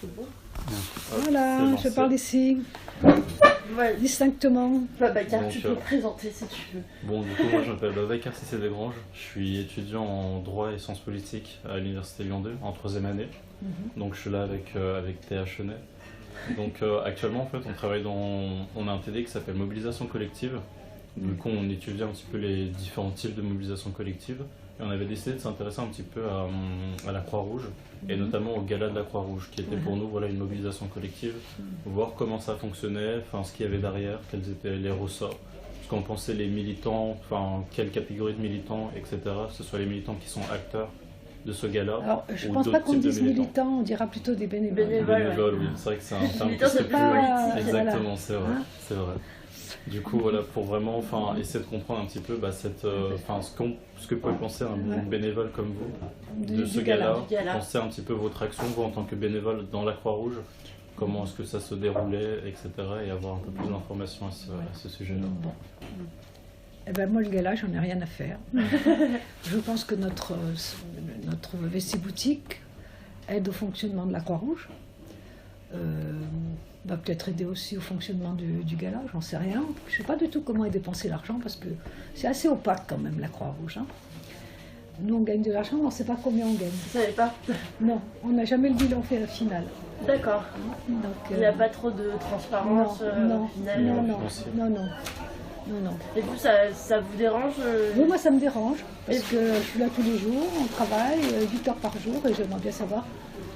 C'est bon. Voilà, je parle ici, Ouais. distinctement. Babacar, tu peux te présenter si tu veux. Bon, du coup, moi je m'appelle Babacar Cissé Desgranges. Je suis étudiant en droit et sciences politiques à l'Université Lyon 2 en 3e année. Donc je suis là avec Théa Chenet. Donc actuellement, en fait, on a un TD qui s'appelle Mobilisation collective. Du coup, on étudie un petit peu les différents types de mobilisation collective. Et on avait décidé de s'intéresser un petit peu à la Croix-Rouge, et notamment au gala de la Croix-Rouge, qui était pour nous une mobilisation collective, voir comment ça fonctionnait, ce qu'il y avait derrière, quels étaient les ressorts, ce qu'on pensait les militants, quelle catégorie de militants, etc. Que ce soit les militants qui sont acteurs de ce gala. Alors, je ne pense pas qu'on dise militants, on dira plutôt des bénévoles. Bénévoles, oui, c'est vrai que c'est un terme qui c'est pas politique. Exactement, c'est vrai, Hein, c'est vrai. Du coup, voilà, pour vraiment essayer de comprendre un petit peu ce que peut penser un bénévole comme vous de ce gala, penser un petit peu votre action, vous en tant que bénévole dans la Croix-Rouge, comment est-ce que ça se déroulait, etc. et avoir un peu plus d'informations à ce sujet-là. Bon. Eh ben moi, le gala, j'en ai rien à faire. Je pense que notre vestiboutique aide au fonctionnement de la Croix-Rouge. Va peut-être aider aussi au fonctionnement du gala, j'en sais rien. Je ne sais pas du tout comment est dépensé l'argent parce que c'est assez opaque quand même la Croix-Rouge. Hein. Nous on gagne de l'argent, mais on ne sait pas combien on gagne. Vous savez pas? Non, on n'a jamais le bilan fait final. D'accord. Donc, il n'y a pas trop de transparence finale. Non. Et vous, ça vous dérange Oui, moi ça me dérange parce que je suis là tous les jours, on travaille 8 heures par jour et j'aimerais bien savoir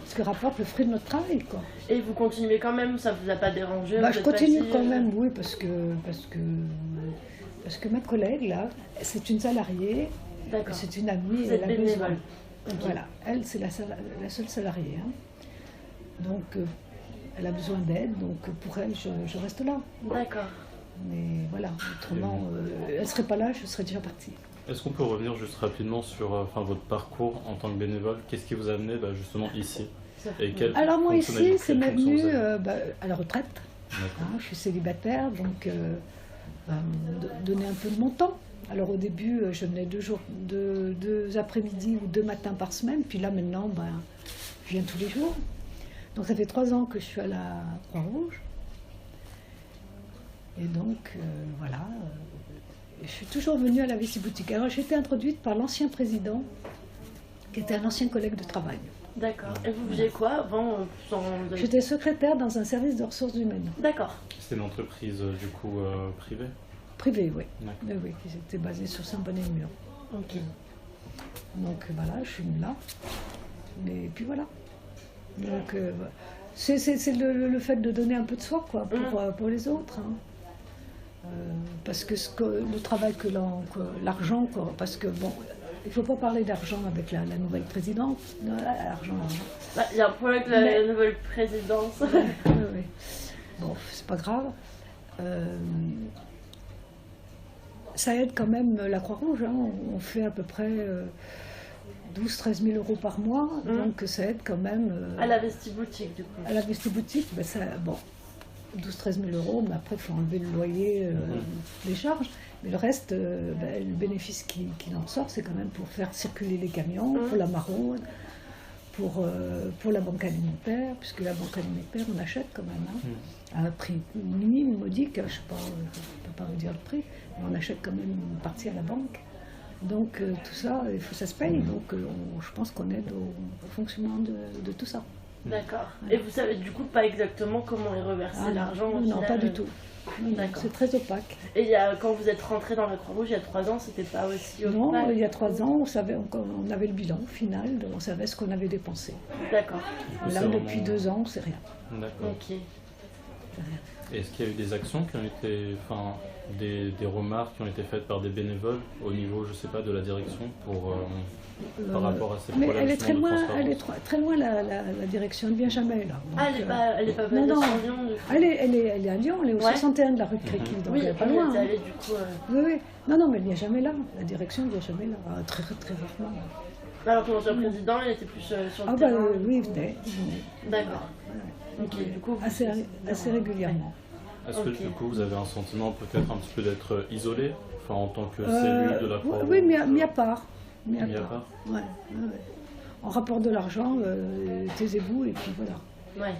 ce que rapporte le fruit de notre travail, quoi. Et vous continuez quand même, ça vous a pas dérangé? Je continue quand même, oui, parce que ma collègue, là, c'est une salariée, c'est une amie, elle a besoin. Okay. Voilà, elle, c'est la seule salariée. Hein. Donc, elle a besoin d'aide, donc pour elle, je reste là. D'accord. Mais voilà, autrement, elle ne serait pas là, je serais déjà partie. Est-ce qu'on peut revenir juste rapidement sur votre parcours en tant que bénévole? Qu'est-ce qui vous a amené justement ici? Et alors moi ici, c'est venu à la retraite. Je suis célibataire, donc donner un peu de mon temps. Alors au début, je venais 2 après-midi ou 2 matins par semaine, puis là maintenant, je viens tous les jours. Donc ça fait 3 ans que je suis à la Croix-Rouge. Et donc, voilà, je suis toujours venue à la vestiboutique. Alors j'ai été introduite par l'ancien président, qui était un ancien collègue de travail. D'accord. Et vous faisiez quoi avant J'étais secrétaire dans un service de ressources humaines. D'accord. C'était une entreprise du coup privée? Privée, oui. Oui, qui était basée sur Saint-Bonnet-le-Mur. Ok. Donc voilà, je suis venue là. Et puis voilà. Donc c'est le fait de donner un peu de soi, quoi, pour les autres. Hein. Parce que le travail l'argent, quoi, parce que bon. Il ne faut pas parler d'argent avec la nouvelle présidente. L'argent. Il y a un problème avec la nouvelle présidence. Oui. Bon, c'est pas grave. Ça aide quand même la Croix-Rouge. Hein. On fait à peu près 12-13 000 euros par mois. Donc ça aide quand même. À la vestiboutique, du coup. À la vestiboutique, 12-13 000 euros, mais après il faut enlever le loyer, les charges. Mais le reste, le bénéfice qu'il en sort, c'est quand même pour faire circuler les camions, pour la maraude, pour la banque alimentaire, puisque la banque alimentaire, on achète quand même, à un prix minime, modique, je ne peux pas vous dire le prix, mais on achète quand même une partie à la banque. Donc tout ça, ça se paye, donc je pense qu'on aide au fonctionnement de tout ça. D'accord. Et vous savez du coup pas exactement comment est reversé l'argent? Non, pas du tout. C'est très opaque. Et quand vous êtes rentré dans la Croix-Rouge il y a 3 ans, c'était pas aussi opaque? Non, il y a 3 ans, on avait le bilan final, on savait ce qu'on avait dépensé. D'accord. Là, depuis 2 ans, c'est rien. D'accord. Ok. Est-ce qu'il y a eu des actions qui ont été, des remarques qui ont été faites par des bénévoles au niveau, je sais pas, de la direction par rapport à ces problèmes? Mais elle est très loin la direction, elle ne vient jamais là. Donc, elle est pas basée sur Lyon du coup. Elle est à Lyon, elle est au 61 de la rue de Créqui, donc elle n'est pas loin. Oui, allée, du coup, Oui. Non, mais elle ne vient jamais là, la direction ne vient jamais là, très rarement. Alors que l'ancien président, il était plus sur le terrain. Oui, il venait. D'accord. Ok, du coup, assez régulièrement. Est-ce que du coup vous avez un sentiment peut-être un petit peu d'être isolé, en tant que cellule de la Croix-Rouge? Oui, mais mis à part. Mis à part. Ouais. On rapporte de l'argent, taisez-vous et puis voilà. Ouais.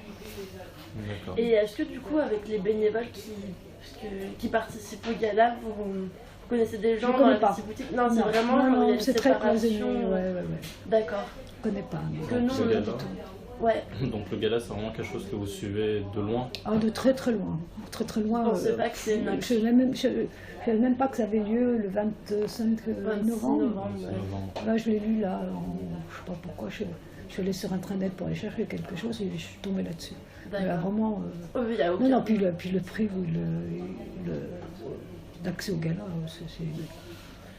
D'accord. Et est-ce que du coup, avec les bénévoles qui participent au gala, vous connaissez des gens Je dans connais la pas. petite boutique? Non, c'est vraiment non, genre, il y a une c'est très cloisonné. séparation. Ouais. D'accord. Je connais pas. Que nous, le on gala. est Ouais. Donc le gala, c'est vraiment quelque chose que vous suivez de loin. Ah, de très très loin. Très très loin. Je pensais pas que c'est une je ne savais même pas que ça avait lieu le 25 novembre. Ouais. Là, je l'ai lu là, je sais pas pourquoi, je suis allée sur Internet pour aller chercher quelque chose et je suis tombée là-dessus. Là, vraiment. Oh, il y a aucun... Non, puis le prix d'accès au gala,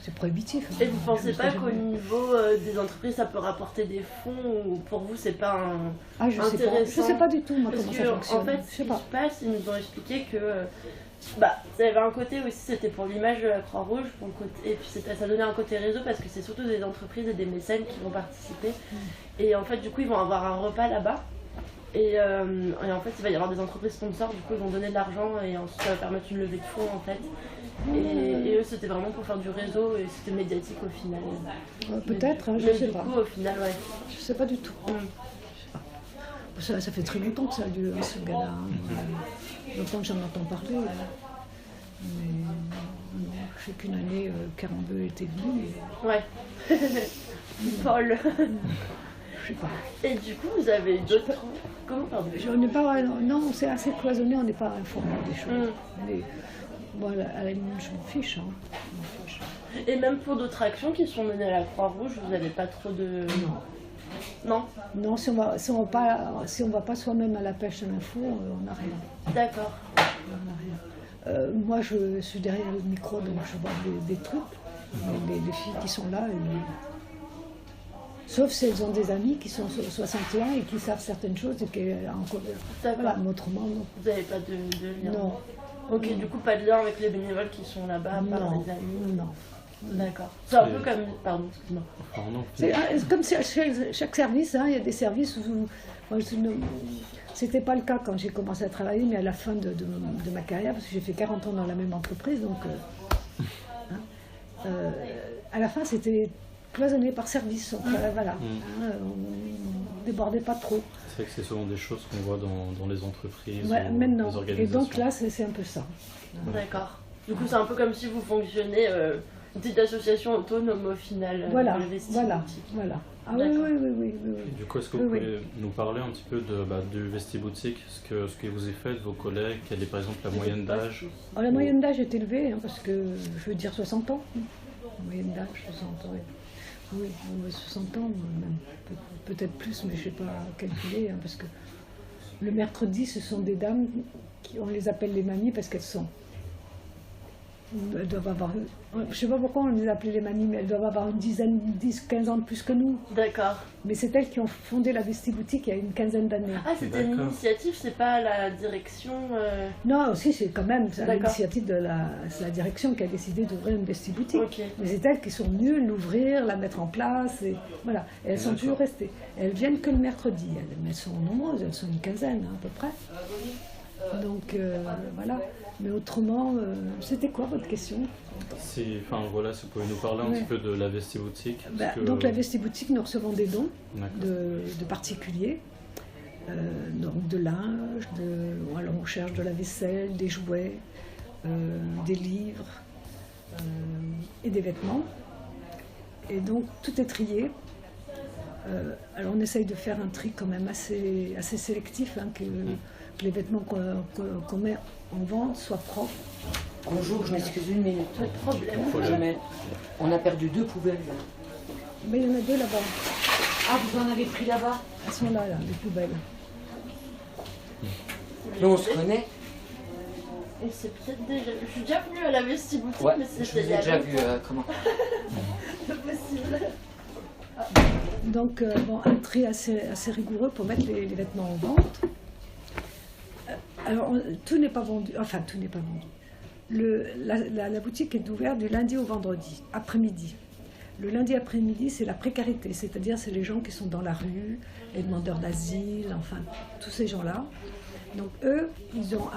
c'est prohibitif. Et vous pensez pas qu'au niveau des entreprises, ça peut rapporter des fonds ou pour vous, c'est pas intéressant? Je sais pas du tout moi, Parce comment que, ça fonctionne. en fait, ce qui se passe, ils nous ont expliqué que ça avait un côté aussi, c'était pour l'image de la Croix-Rouge, et puis ça donnait un côté réseau parce que c'est surtout des entreprises et des mécènes qui vont participer. Et en fait, du coup, ils vont avoir un repas là-bas. Et en fait, il va y avoir des entreprises sponsors, du coup, ils vont donner de l'argent et ensuite ça va permettre une levée de fonds en fait. Et eux, c'était vraiment pour faire du réseau et c'était médiatique au final. Peut-être, je sais pas. Du coup, au final, ouais. Je sais pas du tout. Ça fait très longtemps que ça a lieu, ce gala. Longtemps que j'en entends parler. Mais non, je sais qu'une année, Carambeau était venu. Ouais. Paul. Je sais pas. Et du coup, vous avez d'autres... Comment, pardon? Non, c'est assez cloisonné, on n'est pas informé des choses. Mais bon, à la limite, je m'en fiche. Et même pour d'autres actions qui sont menées à la Croix-Rouge, vous n'avez pas trop de... Non. Non, si on va pas soi-même à la pêche à l'info, on n'a rien. D'accord. On n'a rien. Moi, je suis derrière le micro, donc je vois des trucs. Les filles qui sont là, sauf si elles ont des amis qui sont 61 et qui savent certaines choses et qui encore. Voilà, mais autrement, non. Vous n'avez pas de lien? Non. Ok, du coup, pas de lien avec les bénévoles qui sont là-bas, à part Non. des amis? Non. D'accord. C'est un peu comme... Pardon, excuse-moi. C'est comme chaque service, hein, il y a des services où... C'était pas le cas quand j'ai commencé à travailler, mais à la fin de ma carrière, parce que j'ai fait 40 ans dans la même entreprise, donc... à la fin, c'était cloisonné par service. Voilà. On ne débordait pas trop. C'est vrai que c'est souvent des choses qu'on voit dans les entreprises, maintenant. les organisations. Et donc là, c'est un peu ça. D'accord. Du coup, c'est un peu comme si vous fonctionnez une petite association autonome au final. Voilà. Ah oui. Du coup, est-ce que vous pouvez nous parler un petit peu du Vestiboutique, ce que vous avez fait de vos collègues, quelle est par exemple la moyenne d'âge? La moyenne d'âge est élevée, hein, parce que je veux dire 60 ans. La moyenne d'âge, 60 ans. Oui, 60 ans, même peut-être plus, mais je ne sais pas calculer, hein, parce que le mercredi, ce sont des dames, on les appelle les mamies parce qu'elles sont. Elles doivent avoir, je ne sais pas pourquoi on les appelait les mamies, mais elles doivent avoir une 10-15 ans de plus que nous. D'accord. Mais c'est elles qui ont fondé la Vestiboutique il y a une quinzaine d'années. Ah, c'était une initiative, c'est pas la direction Non, aussi, c'est quand même l'initiative de la direction qui a décidé d'ouvrir une Vestiboutique. Okay. Mais c'est elles qui sont venues l'ouvrir, la mettre en place. Et voilà. Et elles sont toujours restées. Elles viennent que le mercredi. Elles sont nombreuses, elles sont une quinzaine à peu près. Donc voilà. Mais autrement, c'était quoi votre question? Si vous pouvez nous parler un petit peu de la Vestiboutique. Donc la Vestiboutique, nous recevons des dons de particuliers, donc de linge, alors on cherche de la vaisselle, des jouets, des livres et des vêtements. Et donc tout est trié. Alors on essaye de faire un tri quand même assez sélectif, hein, que les vêtements qu'on met en vente soient propres. Bonjour, je m'excuse une minute. Pas de problème. On a perdu 2 poubelles. Mais il y en a 2 là-bas. Ah, vous en avez pris là-bas? Elles sont là, les poubelles. Nous, on se connaît. Et c'est peut-être déjà... Je suis déjà venue à la Vestiboutique, Ouais, mais je c'était vous ai déjà vu, comment? C'est possible. Donc, un tri assez rigoureux pour mettre les vêtements en vente. Alors, tout n'est pas vendu. Enfin, tout n'est pas vendu. La boutique est ouverte du lundi au vendredi, après-midi. Le lundi après-midi, c'est la précarité, c'est-à-dire c'est les gens qui sont dans la rue, les demandeurs d'asile, enfin, tous ces gens-là. Donc, eux, ils ont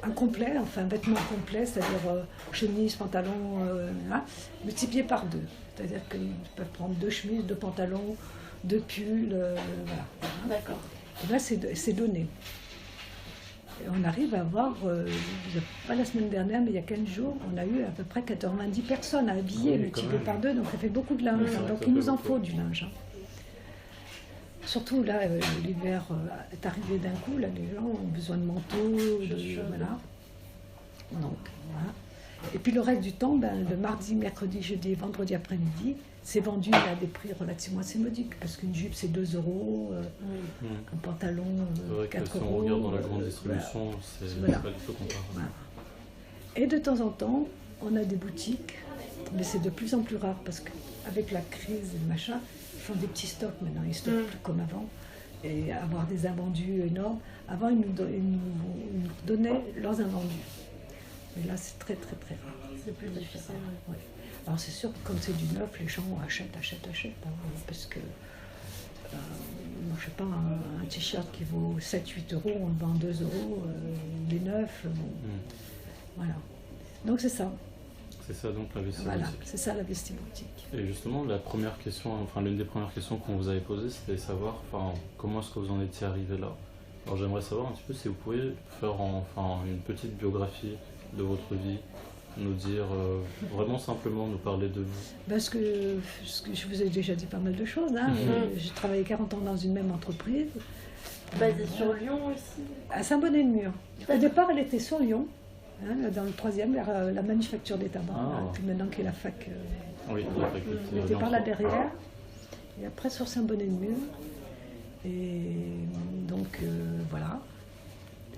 un complet, enfin un vêtement complet, c'est-à-dire chemise, pantalon, multiplié par 2. C'est-à-dire qu'ils peuvent prendre 2 chemises, 2 pantalons, de pulls, voilà. D'accord. Et là, c'est donné. Et on arrive à avoir, pas la semaine dernière, mais il y a 15 jours, on a eu à peu près 90 personnes à habiller, Oui, multiplié quand même. par 2, donc ça fait beaucoup de linge. Oui, c'est vrai Donc que il ça nous fait en beaucoup. faut du linge. Surtout là, l'hiver est arrivé d'un coup, là les gens ont besoin de manteaux, Chaussures. voilà. Donc voilà. Et puis le reste du temps, le mardi, mercredi, jeudi et vendredi après-midi, c'est vendu à des prix relativement assez modiques, parce qu'une jupe c'est 2 euros, Oui. un pantalon C'est vrai que 4 si on euros. regarde dans la grande voilà. distribution, c'est Voilà. pas du tout comparable. Voilà. Et de temps en temps, on a des boutiques, mais c'est de plus en plus rare parce qu'avec la crise et le machin, ils font des petits stocks maintenant, ils stockent plus comme avant. Et avoir des invendus énormes. Avant, ils nous donnaient leurs invendus. Mais là, c'est très très très rare. C'est plus difficile. Ouais. Ouais. Alors c'est sûr que comme c'est du neuf, les gens achètent. Hein, parce que, moi, je sais pas, un t-shirt qui vaut 7-8 euros, on le vend 2 euros, les neufs, bon. Voilà. Donc c'est ça. C'est ça donc la vestimentaire. Voilà, c'est ça la vestimentaire. Et justement, la première question, enfin l'une des premières questions qu'on vous avait posées, c'était de savoir, enfin, comment est-ce que vous en étiez arrivé là. Alors j'aimerais savoir un petit peu si vous pouvez faire enfin une petite biographie de votre vie, nous dire vraiment simplement nous parler de vous. Parce que je vous ai déjà dit pas mal de choses. Hein. J'ai travaillé 40 ans dans une même entreprise. Basée sur Lyon aussi. À Saint-Bonnet-de-Mur. Au départ, elle était sur Lyon, hein, dans le 3e, vers la manufacture des tabacs, Ah. puis maintenant qui est la fac. Oui, la faculté. Elle était par là derrière. Et après sur Saint-Bonnet-de-Mur. Et donc voilà.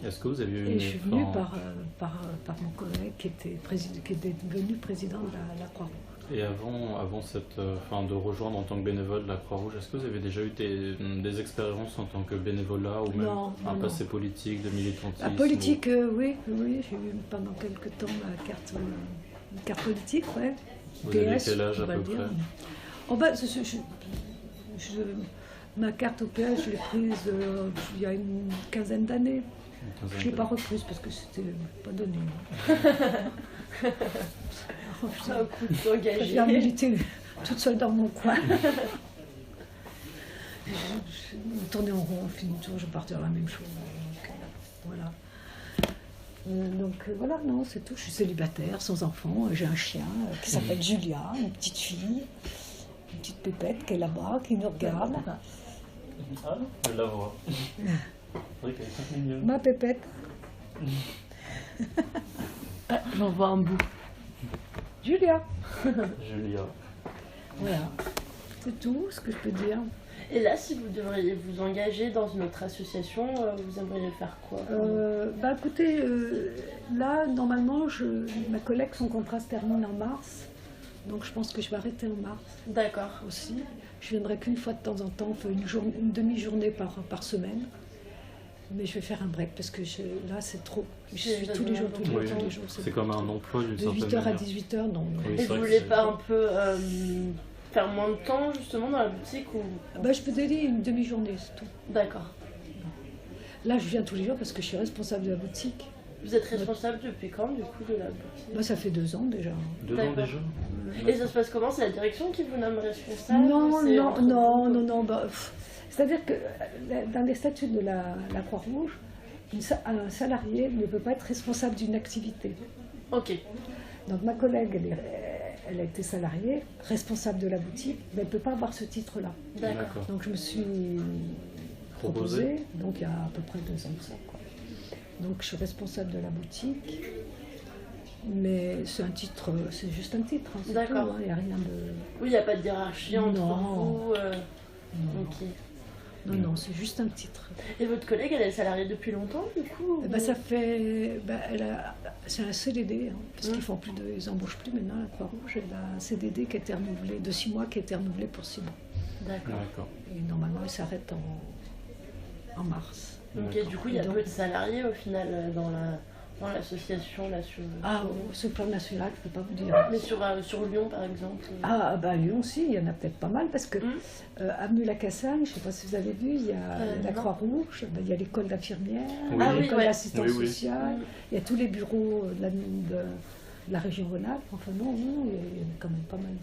Est-ce que vous avez eu Et une... je suis venue enfin, par mon collègue qui était devenu président de la Croix-Rouge. Et avant cette, de rejoindre en tant que bénévole la Croix-Rouge, est-ce que vous avez déjà eu des expériences en tant que bénévolat ou même Non, un non, passé politique, de militantisme La politique, oui, j'ai eu pendant quelques temps une carte politique, ouais. Vous avez PS, quel âge on à va peu le dire. près? Oh, bah, ma carte au PS, je l'ai prise il y a une quinzaine d'années. Je ne l'ai pas reprise parce que c'était pas donné. C'est un coup de Je préfère s'engager. militer toute seule dans mon coin. Je tournais en rond, on finit toujours, je partais dans la même chose. Donc, voilà. Voilà, non, c'est tout. Je suis célibataire, sans enfant. J'ai un chien qui s'appelle Julia, une petite fille, une petite pépette qui est là-bas, qui nous regarde. Ah, je la vois. C'est vrai qu'elle est très mignonne. Ma pépette. J'en vois un bout. Julia. Julia. Voilà. C'est tout ce que je peux dire. Et là, si vous devriez vous engager dans une autre association, vous aimeriez faire quoi? Écoutez, là, normalement, ma collègue, son contrat se termine en mars. Donc je pense que je vais arrêter en mars D'accord. aussi. Je viendrai qu'une fois de temps en temps, enfin, une demi-journée par semaine. Mais je vais faire un break parce que là, c'est trop. Je suis tous les jours, tous Oui, les jours. c'est comme un emploi d'une De certaine 8h à manière. 18h, non. Oui, Et c'est vous vrai que voulez c'est- pas un peu faire moins de temps justement dans la boutique ou... Je peux t'aider une demi-journée, c'est tout. D'accord. Là, je viens tous les jours parce que je suis responsable de la boutique. Vous êtes responsable depuis quand du coup de la boutique? Ça fait 2 ans déjà. 2 ans D'accord. déjà. Et ça se passe comment? C'est la direction qui vous nomme responsable? Non, ou c'est entre non. vous C'est-à-dire que dans les statuts de la Croix-Rouge, un salarié ne peut pas être responsable d'une activité. Ok. Donc ma collègue, elle a été salariée, responsable de la boutique, mais elle ne peut pas avoir ce titre-là. D'accord. Donc je me suis proposée, donc il y a à peu près 2 ans de ça, quoi. Donc je suis responsable de la boutique, mais c'est un titre, c'est juste un titre, hein, c'est tout, D'accord. hein, il n'y a rien de... Oui, il n'y a pas de hiérarchie entre Non. vous. Non, Ok. non, c'est juste un titre. Et votre collègue, elle est salariée depuis longtemps du coup? Eh ben, ça fait... c'est un CDD, hein, parce qu'ils font plus ils n'embauchent plus maintenant la Croix-Rouge. Elle a un CDD qui a été renouvelé, de 6 mois, qui a été renouvelé pour 6 mois. D'accord. D'accord. Et normalement, il s'arrête en mars. Ok, du coup, il y a Donc- peu de salariés au final dans l'association là sur. Sur le plan national, je ne peux pas vous dire. Mais sur Lyon par exemple. À Lyon aussi, il y en a peut-être pas mal, parce que Hum. avenue Lacassagne, je ne sais pas si vous avez vu, il y a la non. Croix-Rouge, il y a l'école d'infirmière, Oui. Ah oui, l'école ouais. d'assistance Oui, oui. sociale, Hum. il y a tous les bureaux de la région Rhône-Alpes. Enfin non, il y a quand même pas mal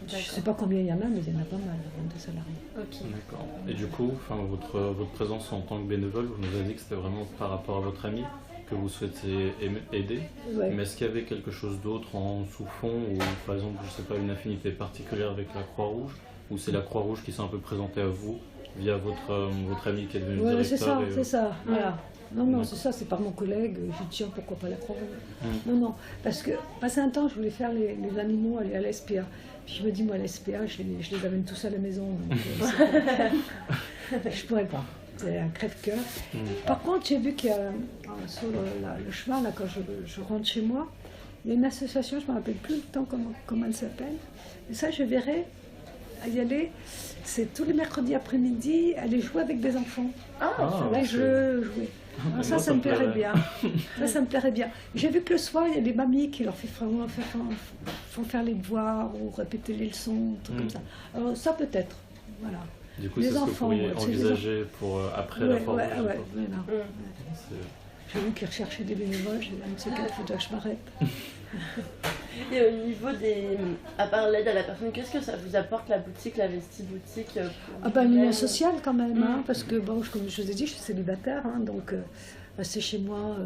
Je ne sais pas combien il y en a, mais il y en a pas mal, des salariés. Ok. D'accord. Et du coup, votre présence en tant que bénévole, vous nous avez dit que c'était vraiment par rapport à votre ami que vous souhaitez aider. Ouais. Mais est-ce qu'il y avait quelque chose d'autre en sous-fond, ou par exemple, je sais pas, une affinité particulière avec la Croix-Rouge, ou c'est la Croix-Rouge qui s'est un peu présée à vous via votre ami qui est devenu Ouais, directeur c'est ça, voilà. Non, D'accord. c'est ça, c'est par mon collègue. Je dis, tiens, pourquoi pas la Croix-Rouge? Mm. Non, parce que, passé un temps, je voulais faire les animaux, aller à la SPA. Puis je me dis, moi, à la SPA, je les amène tous à la maison. Donc, je pourrais pas. C'est un crève-cœur. Mm. Par contre, j'ai vu qu'il y a, sur le chemin, là, quand je rentre chez moi, il y a une association, je ne me rappelle plus le temps comment elle s'appelle. Et ça, je verrai à y aller. C'est tous les mercredis après-midi, aller jouer avec des enfants. Ah, Là, je jouais. Alors ça me plairait bien. Ça me plairait bien. J'ai vu que le soir, il y a des mamies qui leur font faire les devoirs ou répéter les leçons, trucs comme ça. Alors ça, peut-être. Voilà. Du coup, Les c'est ce que vous enfants, pourriez ouais, c'est envisager pour après la Croix-Rouge. voilà. C'est- J'ai vu qu'ils recherchaient des bénévoles. J'ai dit, un de ces quatre, il faudrait que je m'arrête. Et au niveau à part l'aide à la personne, qu'est-ce que ça vous apporte la boutique, la Vesti-Boutique Ah ben, le lien social quand même, hein, parce que, bon, comme je vous ai dit, je suis célibataire, hein, donc rester chez moi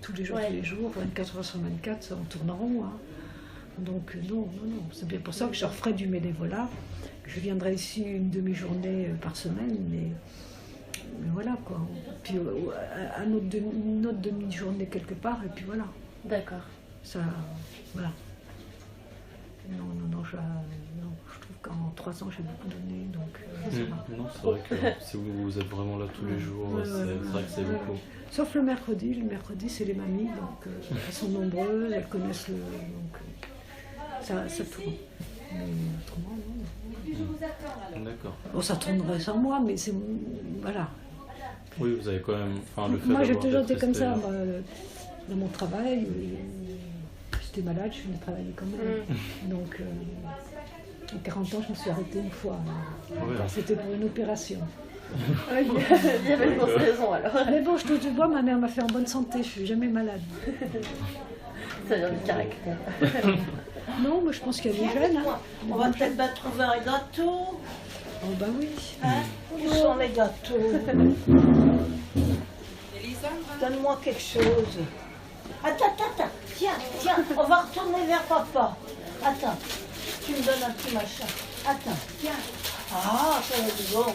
tous les jours, 24 heures sur 24, ça en tourne en rond. Hein. Donc non, c'est bien pour ça que je referai du bénévolat. Je viendrai ici une demi-journée par semaine, mais voilà quoi. Puis une autre demi-journée quelque part, et puis voilà. D'accord. Ça, voilà. Non, je trouve qu'en 3 ans, j'ai beaucoup donné, donc ça va. Non, c'est vrai que si vous êtes vraiment là tous les jours, Ouais, c'est ouais, vrai que c'est ouais. beaucoup. Sauf le mercredi, c'est les mamies, donc elles sont nombreuses, elles connaissent donc ça tourne. Mais autrement, non. D'accord. Bon, ça tournerait sans moi, mais c'est, voilà. Oui, vous avez quand même, le fait Moi, j'ai d'avoir toujours été d'être comme ça, resté- moi, dans mon travail. J'étais malade, je venais travailler quand même. Donc, à 40 ans, je me suis arrêtée une fois. Ouais. C'était pour une opération. Il y avait une grosse raison alors. Mais bon, je touche du bois, ma mère m'a fait en bonne santé, je suis jamais malade. Ça vient du caractère. Non, moi je pense qu'il y a des jeunes. Hein. On va peut-être pas trouver un gâteau. Oh bah oui. Hein? Où sont les gâteaux? Donne-moi quelque chose. Attends. Tiens, on va retourner vers papa. Attends, tu me donnes un petit machin. Attends, tiens. Ah, ça va être bon.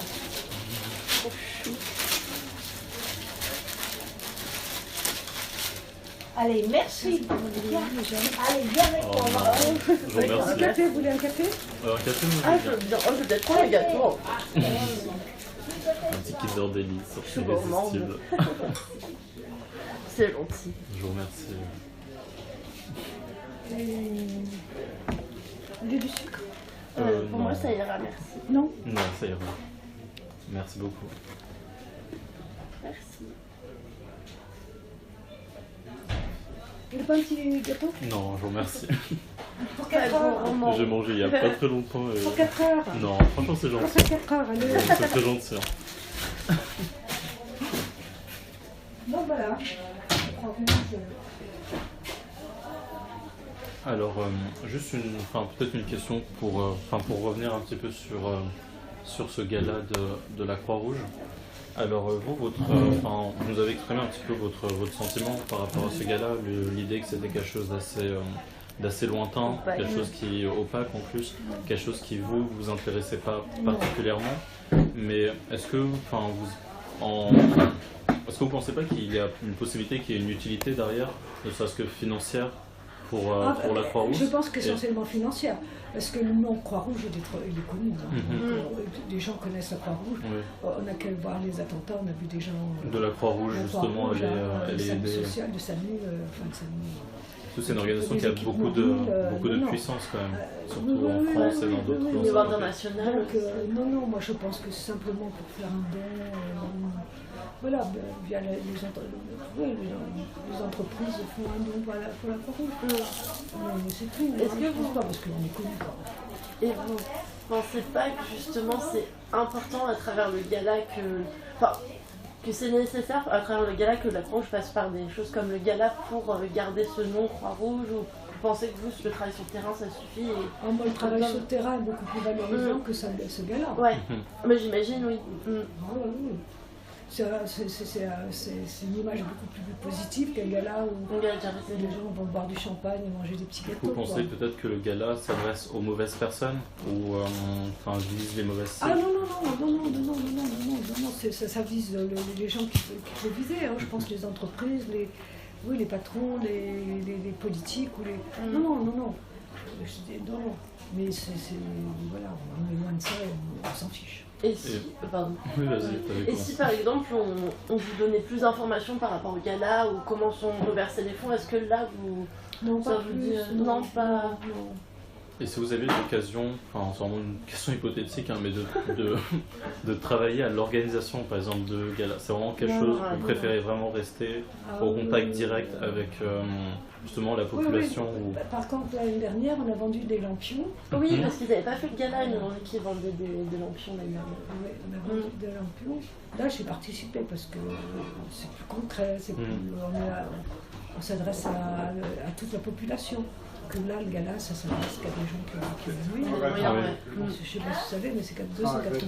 Allez, merci. Tiens. Allez, viens avec Oh, moi. non. Je vous Un remercie. café, vous voulez un café? Alors, un café, vous Ah, voulez bien je vais peut-être prendre le gâteau. Un petit Kinder Délice, Je suis gourmande. irrésistible. C'est gentil. Je vous remercie. Il y a du sucre? Pour moi, ça ira, merci. Non? Non, ça ira. Merci beaucoup. Merci. Il n'y a pas un petit gâteau? Non, je vous remercie. Pour Pas 4 bon heures. roman. J'ai mangé il y a pas très longtemps. Et... Pour 4 heures. Non, franchement, c'est Pour gentil. 4 heures, allez. C'est très gentil. Hein. Bon, voilà. Je prends une, Alors, juste peut-être une question pour revenir un petit peu sur ce gala de la Croix-Rouge. Alors, vous nous avez exprimé un petit peu votre sentiment par rapport à ce gala, l'idée que c'était quelque chose d'assez lointain, Opaque. quelque chose qui opaque en plus, quelque chose qui vous intéressait pas particulièrement. Mais est-ce que vous pensez pas qu'il y a une possibilité, qu'il y ait une utilité derrière, ne serait-ce que financière, pour la Croix-Rouge? Je pense qu'essentiellement financière, parce que le nom Croix-Rouge il est connu. Hein. Mhm. Les gens connaissent la Croix-Rouge. Oui. On a qu'à voir les attentats, on a vu des gens. De la Croix-Rouge, la justement, Croix-Rouge, elle le est SAMU aidée. social, de SAMU, C'est une organisation des qui a équipements beaucoup de mobiles, non. puissance quand même, surtout oui, en oui, France oui, et dans oui, d'autres oui, Au dans niveau d'autres pays. international Donc, aussi. non, moi je pense que c'est simplement pour faire un don. Voilà, via les entreprises font un don pour la Croix-Rouge. Mais c'est tout. Est-ce que je pense vous- pas, parce qu'on est connu quand même. Et vous pensez pas que justement c'est important à travers le gala que c'est nécessaire à travers le gala que la Croix-Rouge passe par des choses comme le gala pour garder ce nom Croix-Rouge ou pensez que vous, le travail sur le terrain, ça suffit Moi, le travail sur le terrain est beaucoup plus valorisant que ce gars-là. Ouais, mais j'imagine, oui. Ah ouais, oui. C'est une image beaucoup plus positive qu'un gala où les gens vont boire du champagne et manger des petits gâteaux. Vous pensez peut-être que le gala s'adresse aux mauvaises personnes ou vise les mauvaises cibles? Ah non, ça vise les gens qu'il faut viser. Hein. Je pense les entreprises, les patrons, les politiques ou les. Non. Je dis non. Mais voilà, on est loin de ça et on s'en fiche. Et si, pardon. Oui, vas-y, Et si par exemple on vous donnait plus d'informations par rapport au gala ou comment sont reversés les fonds, est-ce que là vous. Non, ça pas vous plus, dit non, pas. Non. Et si vous avez l'occasion, enfin c'est vraiment une question hypothétique, hein, mais de travailler à l'organisation par exemple de gala, c'est vraiment quelque chose que vous préférez vraiment rester au contact direct avec justement la population ou... Par contre, l'année dernière, on a vendu des lampions. Oui, parce qu'ils n'avaient pas fait le gala, ils ont dit qu'ils vendaient des lampions l'année dernière. Oui, on a vendu des lampions. Là, j'ai participé parce que c'est plus concret, c'est plus, on s'adresse à toute la population. Que là, le gala, ça s'adresse qu'à des gens qui ont Je ne sais pas si vous savez, mais c'est qu'à 280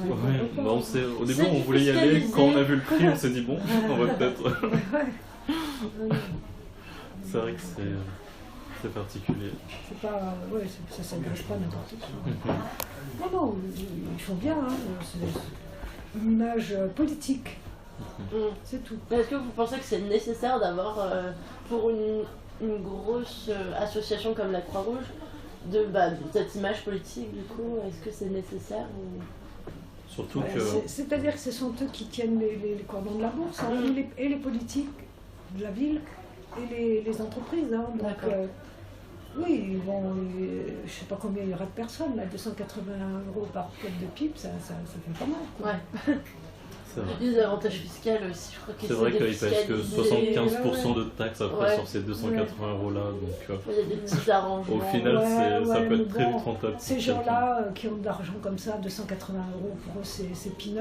euros. Oui, au début, on voulait y aller. Quand on a vu le prix, on s'est dit bon, on va peut-être. C'est vrai que c'est particulier. C'est pas, ça s'adresse pas à n'importe qui. Non, ils font bien. Hein. C'est une image politique. C'est tout. Est-ce que vous pensez que c'est nécessaire d'avoir pour une grosse association comme la Croix-Rouge de cette image politique du coup, est-ce que c'est nécessaire ou... Surtout que... C'est-à-dire que ce sont eux qui tiennent les cordons de la bourse, hein, et les politiques de la ville et les entreprises. Hein, donc, oui, ils vont, je sais pas combien il y aura de personnes, là, 280 € par tête de pipe, ça fait pas mal. Quoi. Ouais. Les avantages fiscaux aussi, je crois que c'est vrai qu'ils payent que 75% de taxes après sur ces 280 € là. Donc, il y a des petits arrangements. Au final, ça peut être très vite rentable. Ces gens-là qui ont de l'argent comme ça, 280 €, pour eux c'est peanuts.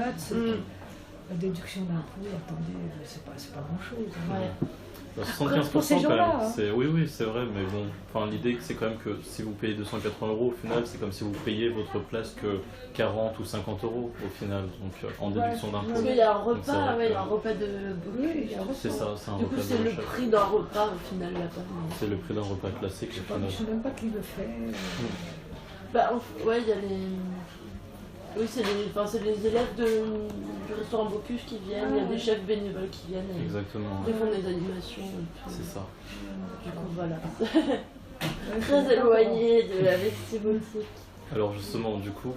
La déduction d'impôt, attendez, c'est pas grand-chose. Hein. 75% quand même, oui c'est vrai, mais bon, l'idée c'est quand même que si vous payez 280 € au final, c'est comme si vous payez votre place que 40 ou 50 € au final, donc en déduction d'impôt. Parce qu'il y a un repas, il y a un repas de... c'est ça, c'est un repas. Du coup c'est le prix d'un repas au final là-bas. C'est le prix d'un repas classique. Je ne sais même pas qui le fait. Il y a les... Oui, c'est les élèves du restaurant Bocuse qui viennent, il y a des chefs bénévoles qui viennent et ils font des animations. C'est ça. Du coup, voilà. Très éloigné de la vestibutique. Alors justement, du coup,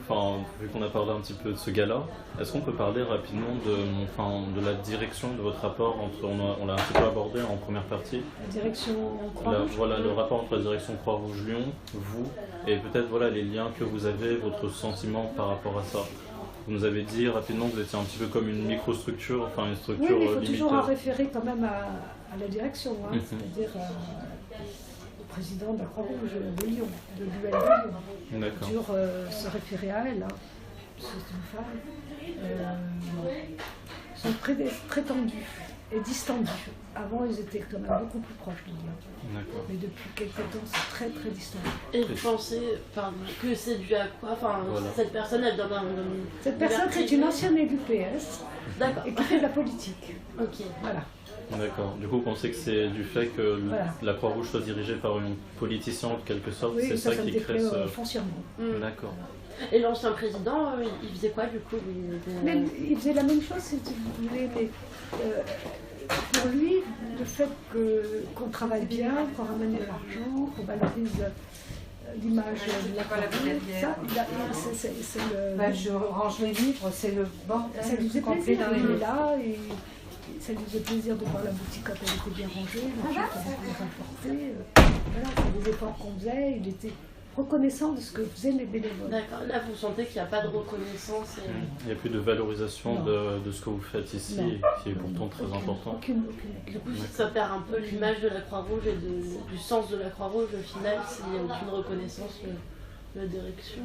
vu qu'on a parlé un petit peu de ce gala, est-ce qu'on peut parler rapidement de la direction de votre rapport entre, on l'a un petit peu abordé en première partie. La direction Croix-Rouge. Voilà, le rapport entre la direction Croix-Rouge Lyon, vous, et peut-être les liens que vous avez, votre sentiment par rapport à ça. Vous nous avez dit rapidement que vous étiez un petit peu comme une microstructure, une structure limitée. Oui, mais il faut limitée. toujours en référer quand même à la direction, hein, c'est-à-dire président de la Croix-Rouge de Lyon, de l'UL de Lyon. D'accord. Toujours se référer à elle, hein. C'est une femme. Ils sont très tendus et distendus. Avant, ils étaient quand même beaucoup plus proches de Lyon. D'accord. Mais depuis quelques temps, c'est très distendu. Et vous pensez que c'est dû à quoi cette personne, elle vient d'un... Cette personne, c'est une ancienne élue PS. D'accord. Et qui fait de la politique. Ok. Voilà. D'accord. Du coup, vous pensez que c'est du fait que la Croix-Rouge soit dirigée par une politicienne en quelque sorte, c'est ça qui crée ce... foncièrement. D'accord. Et l'ancien président, il faisait quoi du coup Il faisait la même chose, si vous voulez, mais pour lui, le fait qu'on travaille bien, qu'on ramène de l'argent, qu'on valorise l'image de la Croix-Rouge, c'est le... je range les livres, c'est le bord. Ça lui faisait plaisir, il est là, et ça lui faisait plaisir de voir la boutique quand elle était bien rangée, l'argent qu'on pouvait rapporter. Voilà, c'est des efforts qu'on faisait, il était reconnaissant de ce que faisaient les bénévoles. D'accord, là vous sentez qu'il n'y a pas de reconnaissance Il n'y a plus de valorisation de ce que vous faites ici, qui est pourtant très important. Du coup, ça perd un peu l'image de la Croix-Rouge et du sens de la Croix-Rouge au final, s'il n'y a aucune reconnaissance de la direction.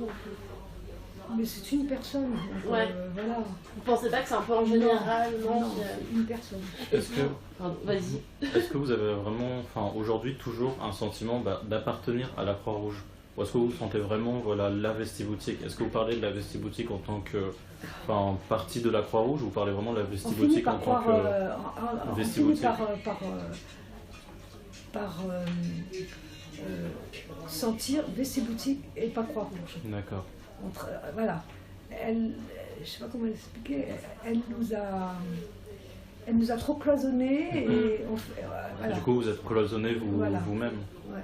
Mais c'est une personne, donc, Ouais. voilà. Vous pensez pas que c'est un peu en général, non, Non, c'est une personne. Est-ce que, Pardon, vas-y. est-ce que vous avez vraiment, enfin aujourd'hui toujours un sentiment d'appartenir à la Croix-Rouge? Ou est-ce que vous sentez vraiment voilà, la Vestiboutique? Est-ce que vous parlez de la Vestiboutique en tant que partie de la Croix-Rouge ou vous parlez vraiment de la On finit Vestiboutique en par tant croire, que... on finit Vestiboutique. par sentir Vestiboutique et pas Croix-Rouge. D'accord. Voilà. Elle, je sais pas comment l'expliquer, elle nous a trop cloisonnés et on fait, voilà. Du coup, vous êtes cloisonné Voilà. vous-même. Ouais.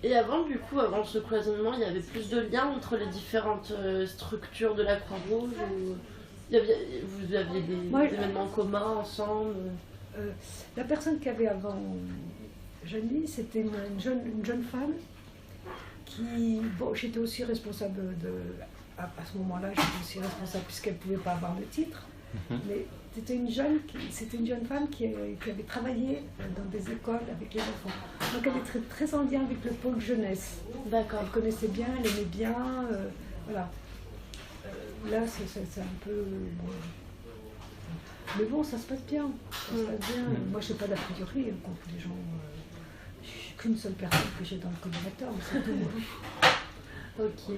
Et avant, du coup, avant ce cloisonnement, il y avait plus de liens entre les différentes structures de la Croix-Rouge ou vous aviez des Ouais. événements communs ensemble? La personne qui avait avant Jeannie, c'était une jeune femme qui, bon, j'étais aussi responsable à ce moment-là, j'étais aussi responsable puisqu'elle ne pouvait pas avoir le titre, mais c'était une jeune femme qui avait travaillé dans des écoles avec les enfants. Donc elle était très en lien avec le pôle jeunesse. D'accord. Elle connaissait bien, elle aimait bien, voilà. Là, c'est un peu... bon. Mais bon, ça se passe bien. Ça se passe bien. Moi, je n'ai pas d'a priori contre les gens. Je suis qu'une seule personne que j'ai dans le collaborateur, mais c'est tout. Ok.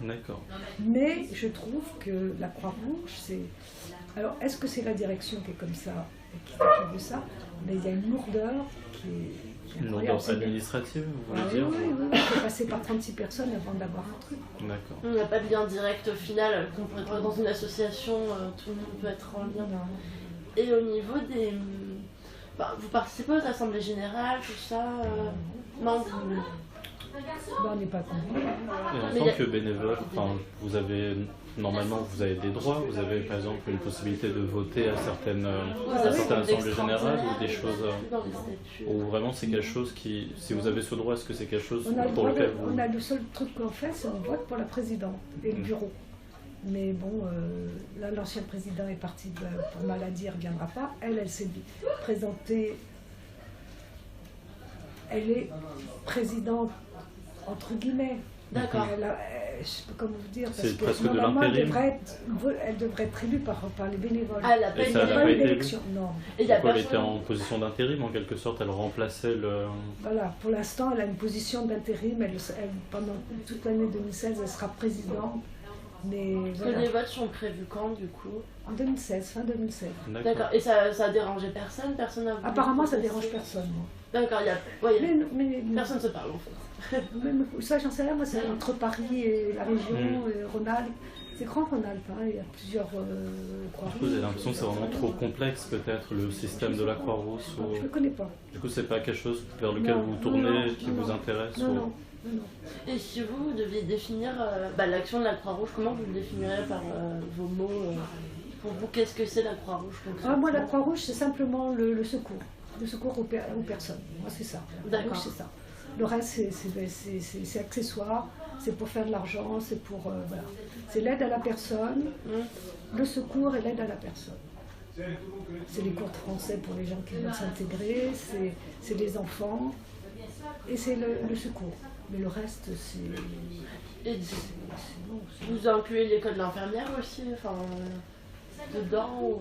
D'accord. Mais je trouve que la Croix-Rouge, c'est... Alors, est-ce que c'est la direction qui est comme ça et qui s'occupe de ça? Mais il y a une lourdeur qui est Une incroyable. lourdeur C'est bien. administrative, vous Ah voulez oui, dire? oui, oui. Il faut passer par 36 personnes avant d'avoir un truc. D'accord. Il n'y a pas de lien direct au final, qu'on pourrait être dans une association, tout le monde peut être en lien. Non. Et au niveau des... vous participez aux assemblées générales, tout ça Non, Ben, on n'est pas conviés. Et en Mais tant y a- que bénévole, vous avez normalement vous avez des droits, vous avez par exemple une possibilité de voter à certaines assemblées générales ou des choses dans les statuts. ou vraiment c'est quelque chose qui, si vous avez ce droit, est-ce que c'est quelque chose On a le pour droit lequel vous... on a le seul truc qu'on fait, c'est on vote pour la présidente et le bureau. Mais bon, là, l'ancien président est parti pour maladie, il ne reviendra pas. Elle s'est présentée. Elle est présidente, entre guillemets. D'accord. Je ne sais pas comment vous dire, parce C'est que presque de normalement, elle l'intérim. devrait être élue par les bénévoles. Ah, elle a pas Et une ça, elle a pas pas eu été élue. d'élection, non. Et il y a Elle était personne. en position d'intérim en quelque sorte, elle remplaçait le... Voilà, pour l'instant, elle a une position d'intérim. Pendant toute l'année 2016, elle sera présidente. Mais Parce que voilà. les votes sont prévus quand, du coup? En 2016, fin 2016. D'accord. Et ça a dérangé personne? Personne n'a voulu Apparemment, ça protester? dérange personne. Moi. D'accord, Mais personne se parle en fait. même ça, j'en sais rien. Moi, c'est entre Paris et la région, et Rhône-Alpes. C'est grand Rhône-Alpes. Hein. Il y a plusieurs croix. Du coup, vous avez l'impression que c'est vraiment trop complexe peut-être le système de la Croix-Rouge Je ne ou... le connais pas. Du coup, c'est pas quelque chose vers lequel Non, vous non, tournez, non, qui non, vous intéresse Non, ou... non. Non. Et si vous deviez définir l'action de la Croix-Rouge, comment vous le définiriez par vos mots Pour vous, qu'est-ce que c'est la Croix-Rouge concrètement? Moi, la Croix-Rouge, c'est simplement le secours. Le secours aux personnes. Moi, c'est ça. La D'accord. Croix-Rouge, c'est ça. Le reste, c'est accessoire, c'est pour faire de l'argent, c'est pour... voilà. C'est l'aide à la personne, le secours et l'aide à la personne. C'est les cours de français pour les gens qui veulent s'intégrer, c'est les enfants, et c'est le secours. Mais le reste, c'est... Et bon, vous incluez l'école de l'infirmière aussi, dedans ou...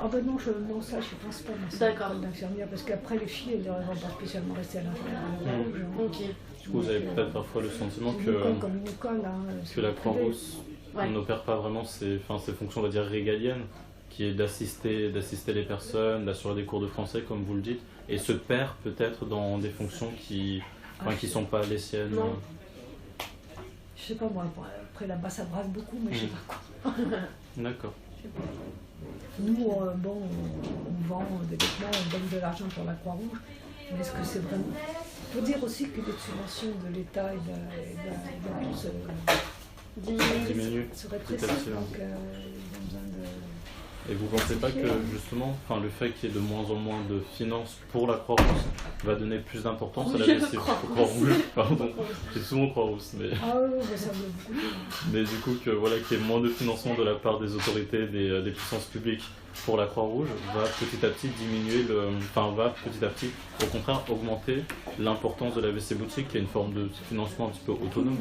Ah ben non, ça je pense pas dans cette D'accord. école d'infirmière, parce qu'après les filles, elles ne vont pas spécialement rester à l'infirmière. Ok. Du coup, vous avez peut-être parfois le sentiment C'est une école que comme une école. Hein, la c'est privé. Croix-Rouge Ouais. n'opère pas vraiment ses fonctions, on va dire, régaliennes, qui est d'assister les personnes, d'assurer des cours de français, comme vous le dites, et se perd peut-être dans des fonctions qui sont pas les siennes. Non. Je sais pas moi, après là-bas ça brasse beaucoup, mais je sais pas quoi. D'accord. Nous, on vend des vêtements, on donne de l'argent pour la Croix-Rouge, mais est-ce que c'est vraiment... Il faut dire aussi que les subventions de l'État et de la bourse Diminue seraient petit à précises, petit, hein. donc ils ont besoin de... Et vous pensez pas que justement, le fait qu'il y ait de moins en moins de finances pour la Croix-Rouge va donner plus d'importance à la Oui, Croix-Rouge, pardon, j'ai souvent Croix-Rouge, mais... Ah oui, mais ça veut beaucoup. Mais du coup, qu'il y ait moins de financement de la part des autorités, des puissances publiques pour la Croix-Rouge, va petit à petit diminuer va petit à petit, au contraire, augmenter l'importance de la Vestiboutique, qui est une forme de financement un petit peu autonome.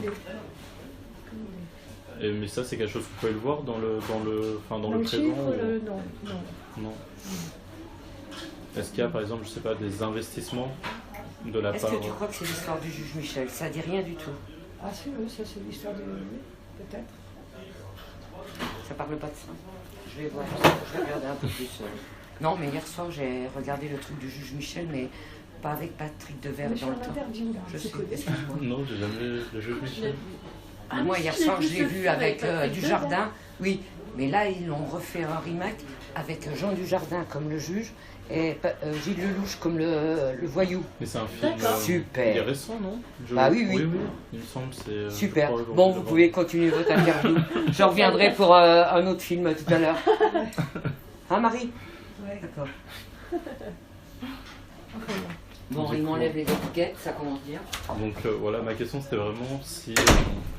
Mais ça, c'est quelque chose que vous pouvez le voir dans le présent chiffre, ou- non, non. Non. Est-ce qu'il y a par exemple, je sais pas, des investissements de la Est-ce part. que tu crois que c'est l'histoire du juge Michel? Ça dit rien du tout. Ah si, oui, ça c'est l'histoire de... oui, peut-être. Ça parle pas de ça. Je vais voir, je vais regarder un peu plus. Non, mais hier soir, j'ai regardé le truc du juge Michel, mais pas avec Patrick Devers Mais je dans le suis temps. interdit, là. Je sais, C'est excuse-moi. Non, j'ai jamais le juge Je l'ai Michel. vu. Ah, Moi, mais hier si, soir, je l'ai ce vu film avec Patrick Dujardin. Devers. Oui, mais là, ils l'ont refait un remake avec Jean Dujardin comme le juge et Gilles Lelouch comme le voyou. Mais c'est un film. D'accord. Super. Il est récent, non? Bah oui, oui. Il me semble, c'est. Super. je crois, Bon, aujourd'hui, vous pouvez continuer votre interview. Je reviendrai pour un autre film tout à l'heure. Hein, Marie? Ouais. D'accord. Enfin, bon. Bon, il m'enlève les étiquettes, ça commence bien. Donc voilà, ma question c'était vraiment si,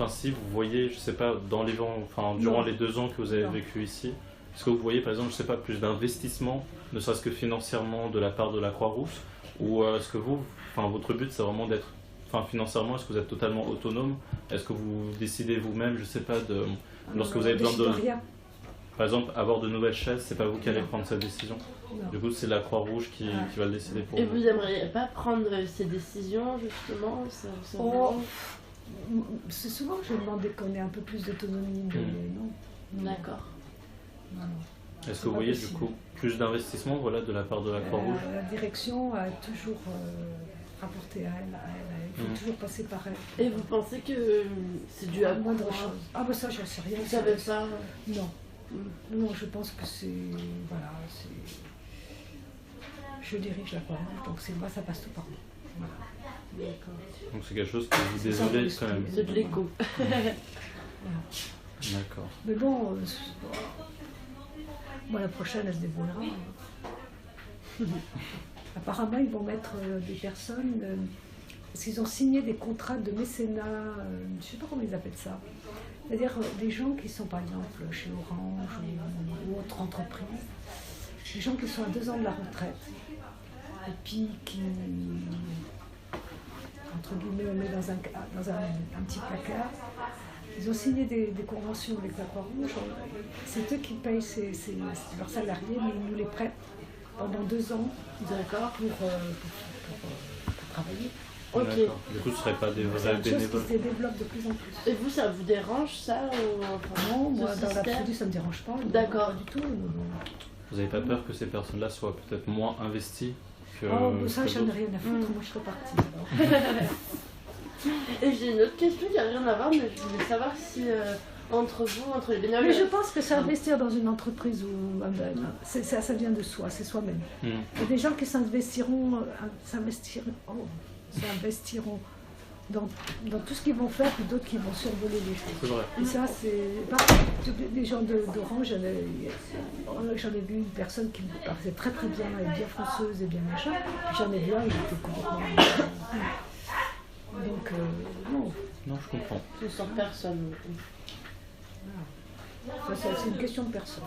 si vous voyez, je sais pas, dans les vents, durant Non. les 2 ans que vous avez Non. vécu ici, est-ce que vous voyez par exemple, je sais pas, plus d'investissement, ne serait-ce que financièrement de la part de la Croix-Rousse, ou est-ce que votre but c'est vraiment d'être, financièrement, est-ce que vous êtes totalement autonome? Est-ce que vous décidez vous-même, je sais pas, lorsque vous avez besoin de, rien. par exemple, avoir de nouvelles chaises, c'est pas vous qui allez Non. prendre cette décision? Non. Du coup, c'est la Croix-Rouge qui va le décider pour Et vous. vous aimeriez pas prendre ces décisions, justement Oh, c'est souvent que je demandais qu'on ait un peu plus d'autonomie, mais non. Non. D'accord. Non, non. Est-ce que vous pas voyez du possible. coup plus d'investissement de la part de la Croix-Rouge? La direction a toujours rapporté à elle. Il faut Mhm. toujours passer par elle. Et vous pensez que c'est dû à La moindre quoi? chose. Ah bah ça, j'en sais rien. Vous savez pas? Non. Non, je pense que c'est... Voilà, c'est... Je dirige la Croix-Rouge, donc c'est moi, ça passe tout par moi. Voilà. D'accord. Donc c'est quelque chose que vous C'est ça, désolez oui, quand même. C'est de l'écho. D'accord. Mais bon, moi la prochaine, elle se débrouillera. Apparemment, ils vont mettre des personnes, parce qu'ils ont signé des contrats de mécénat, je ne sais pas comment ils appellent ça. C'est-à-dire des gens qui sont par exemple chez Orange ou autre entreprise, des gens qui sont à 2 ans de la retraite, et puis qui, entre guillemets, on met dans un petit placard. Ils ont signé des conventions avec la Croix-Rouge. C'est eux qui payent leurs salariés, mais ils nous les prêtent pendant 2 ans D'accord. pour travailler. Ok. D'accord. Du coup, ce ne seraient pas des C'est vrais une chose bénévoles. qui se développe de plus en plus. Et vous, ça vous dérange ça ou... enfin, Non, moi, ce dans système l'absolu, ça ne me dérange pas. D'accord. Pas du tout. Vous n'avez pas peur que ces personnes-là soient peut-être moins investies que. Oh, ça, que j'en ai d'autres rien à foutre. Mm. Moi, je serais partie. alors. Et j'ai une autre question qui n'a rien à voir, mais je voulais savoir si entre vous, entre les bénévoles... Mais je pense que c'est investir dans une entreprise ou ça vient de soi, c'est soi-même. Hmm. Il y a des gens qui s'investiront dans tout ce qu'ils vont faire, puis d'autres qui vont survoler les choses. C'est vrai. Et ça, des gens d'Orange, j'en ai vu une personne qui me paraissait très très bien, et bien fonceuse et bien machin, puis j'en ai vu un, il était complètement... Donc, non, Non, je comprends. Je sens personne. ça, c'est une question de personne.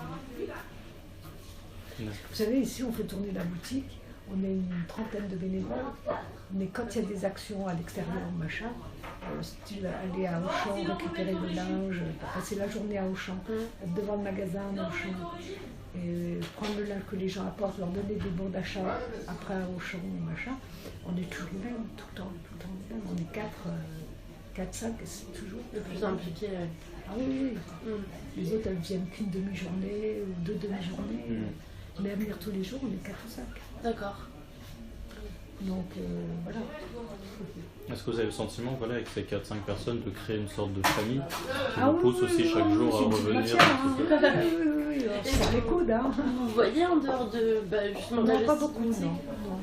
D'accord. Vous savez, ici, on fait tourner la boutique, on est une trentaine de bénévoles, mais quand il y a des actions à l'extérieur, machin, style aller à Auchan, récupérer le linge, passer la journée à Auchan, être devant le magasin à Auchan, et prendre le linge que les gens apportent, leur donner des bons d'achat après à Auchan, machin, on est toujours les mêmes, tout le temps les mêmes. On est 4, 5, et c'est toujours Le plus impliqué. Ah oui, oui. Mm. Les autres, elles viennent qu'une demi-journée ou 2 demi-journées. Mais à venir tous les jours, on est 4 ou 5. D'accord. Donc voilà. Est-ce que vous avez le sentiment, avec ces 4-5 personnes, de créer une sorte de famille qui Ah vous pousse oui, aussi oui, chaque oui, jour à c'est une revenir petite matière, hein. Oui, on se serre les coudes. Hein. Vous voyez en dehors de justement Non, pas d'investissement beaucoup, aussi non.